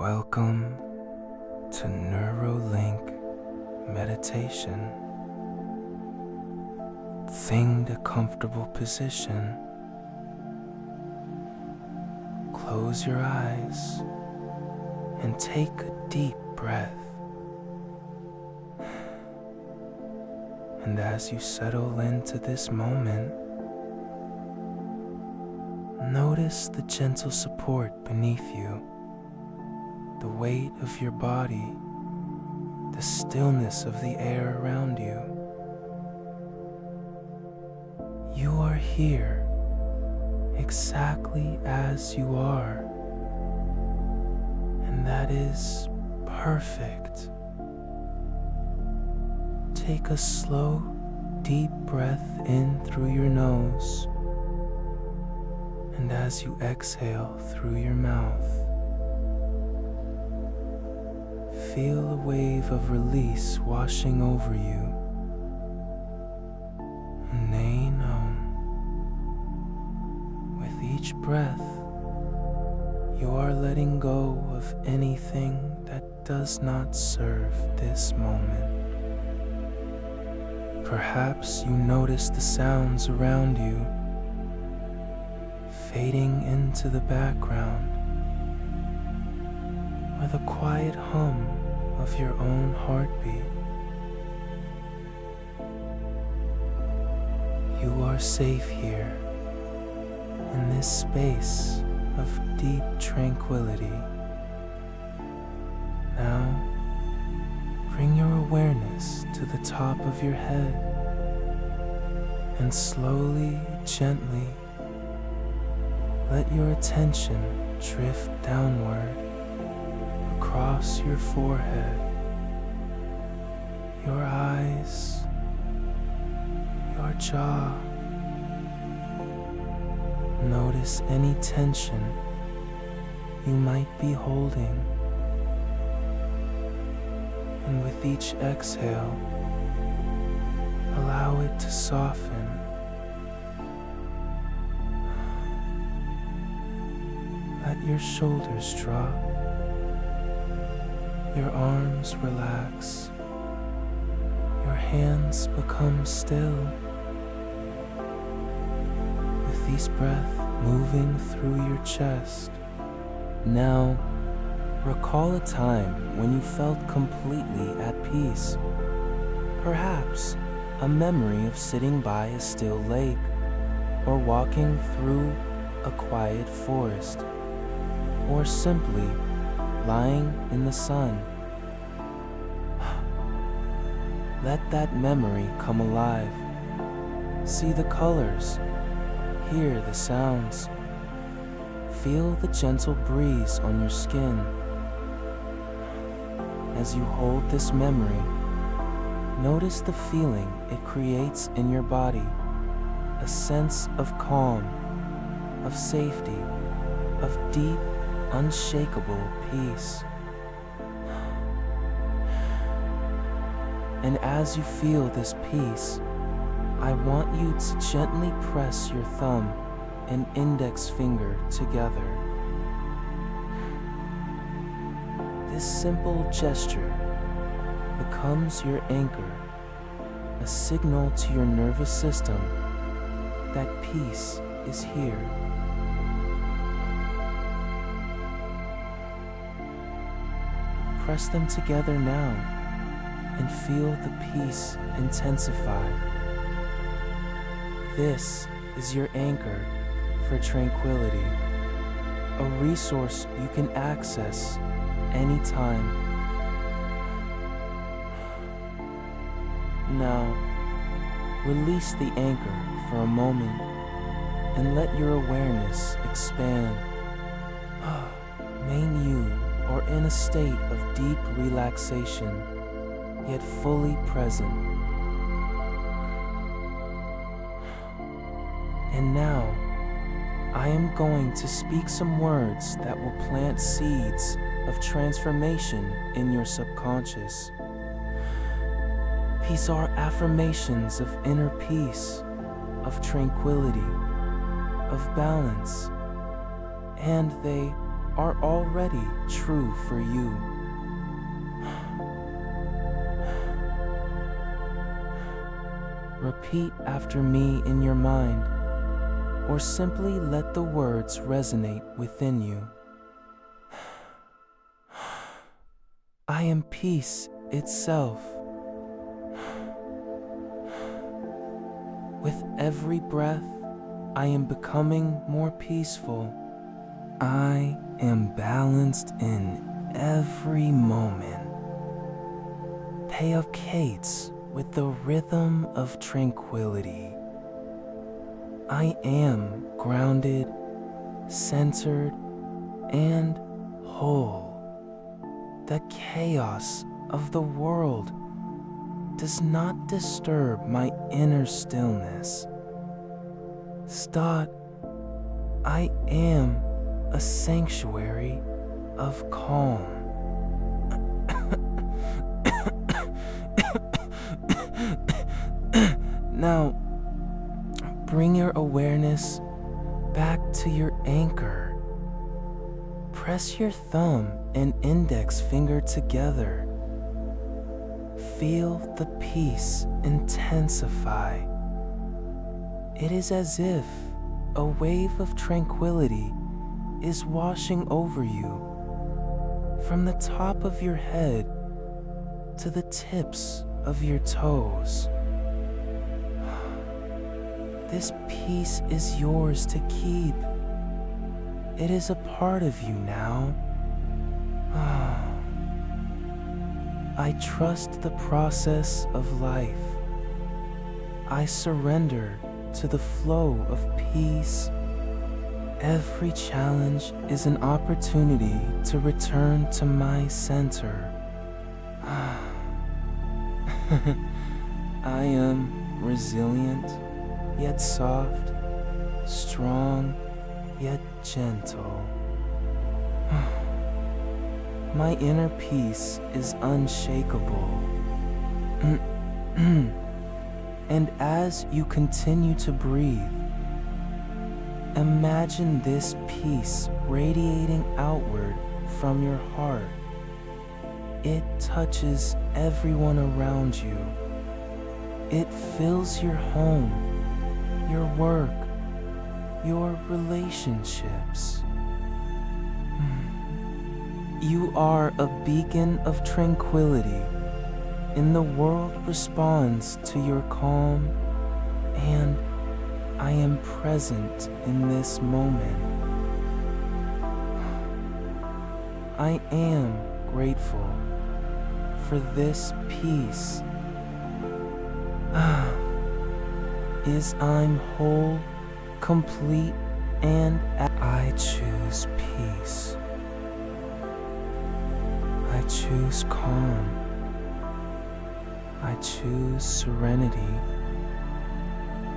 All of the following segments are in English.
Welcome to Neurolink meditation. Find a comfortable position. Close your eyes and take a deep breath. And as you settle into this moment, notice the gentle support beneath you, the weight of your body, the stillness of the air around you. You are here exactly as you are, and that is perfect. Take a slow, deep breath in through your nose, and as you exhale through your mouth, feel a wave of release washing over you. With each breath, you are letting go of anything that does not serve this moment. Perhaps you notice the sounds around you fading into the background, or the quiet hum of your own heartbeat. You are safe here, in this space of deep tranquility. Now, bring your awareness to the top of your head and slowly, gently, let your attention drift downward across your forehead, your eyes, your jaw. Notice any tension you might be holding, and with each exhale, allow it to soften. Let your shoulders drop, your arms relax, your hands become still. With each breath moving through your chest. Now, recall a time when you felt completely at peace. Perhaps a memory of sitting by a still lake or walking through a quiet forest, or simply lying in the sun. Let that memory come alive. See the colors, hear the sounds, feel the gentle breeze on your skin. As you hold this memory, notice the feeling it creates in your body, a sense of calm, of safety, of deep, unshakable peace. And as you feel this peace, I want you to gently press your thumb and index finger together. This simple gesture becomes your anchor, a signal to your nervous system that peace is here. Press them together now and feel the peace intensify. This is your anchor for tranquility, a resource you can access anytime. Now, release the anchor for a moment and let your awareness expand. May you are in a state of deep relaxation, yet fully present. And now, I am going to speak some words that will plant seeds of transformation in your subconscious. These are affirmations of inner peace, of tranquility, of balance, and they are already true for you. Repeat after me in your mind, or simply let the words resonate within you. I am peace itself. With every breath, I am becoming more peaceful. I am balanced in every moment. Theocates with the rhythm of tranquility. I am grounded, centered, and whole. The chaos of the world does not disturb my inner stillness. Stat, I am a sanctuary of calm. Now, bring your awareness back to your anchor. Press your thumb and index finger together. Feel the peace intensify. It is as if a wave of tranquility is washing over you from the top of your head to the tips of your toes. This peace is yours to keep. It is a part of you now. I trust the process of life. I surrender to the flow of peace. Every challenge is an opportunity to return to my center. I am resilient, yet soft, strong, yet gentle. My inner peace is unshakable. And as you continue to breathe, imagine this peace radiating outward from your heart. It touches everyone around you. It fills your home, your work, your relationships. You are a beacon of tranquility, and the world responds to your calm, and I am present in this moment. I am grateful for this peace. Is I'm whole, complete, and I choose peace. I choose calm. I choose serenity.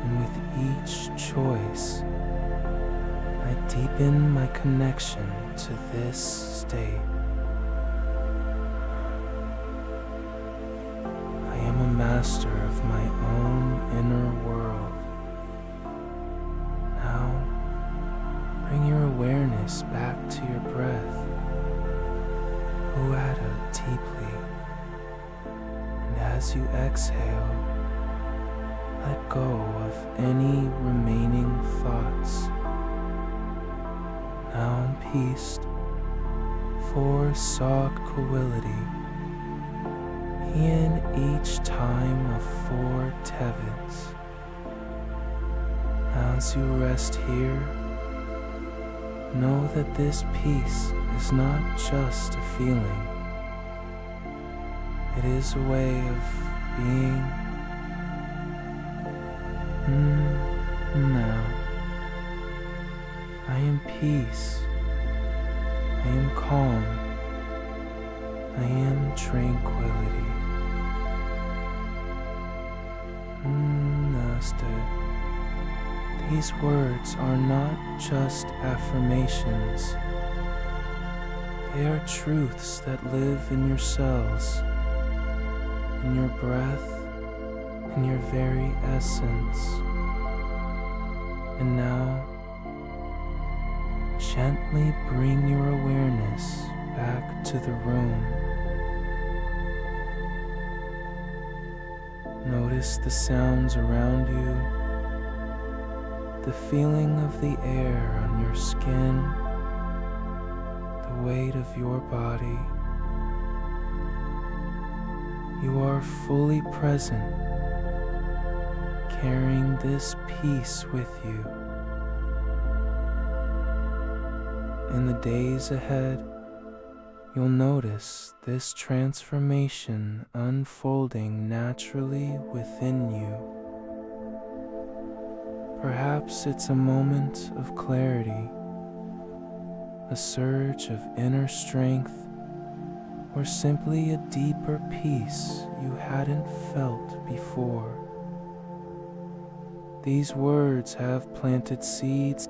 And with each choice, I deepen my connection to this state. I am a master of my own inner world. Now, bring your awareness back to your breath. Uada deeply, and as you exhale, let go of any remaining thoughts. Now peaced for tranquility, in each time of 4 tevits. As you rest here, know that this peace is not just a feeling. It is a way of being. Now, I am peace. I am calm. I am tranquility. Namaste. These words are not just affirmations. They are truths that live in your cells, in your breath, in your very essence. And now, Gently bring your awareness back to the room. Notice the sounds around you, the feeling of the air on your skin, the weight of your body. You are fully present, carrying this peace with you. In the days ahead, you'll notice this transformation unfolding naturally within you. Perhaps it's a moment of clarity, a surge of inner strength, or simply a deeper peace you hadn't felt before. These words have planted seeds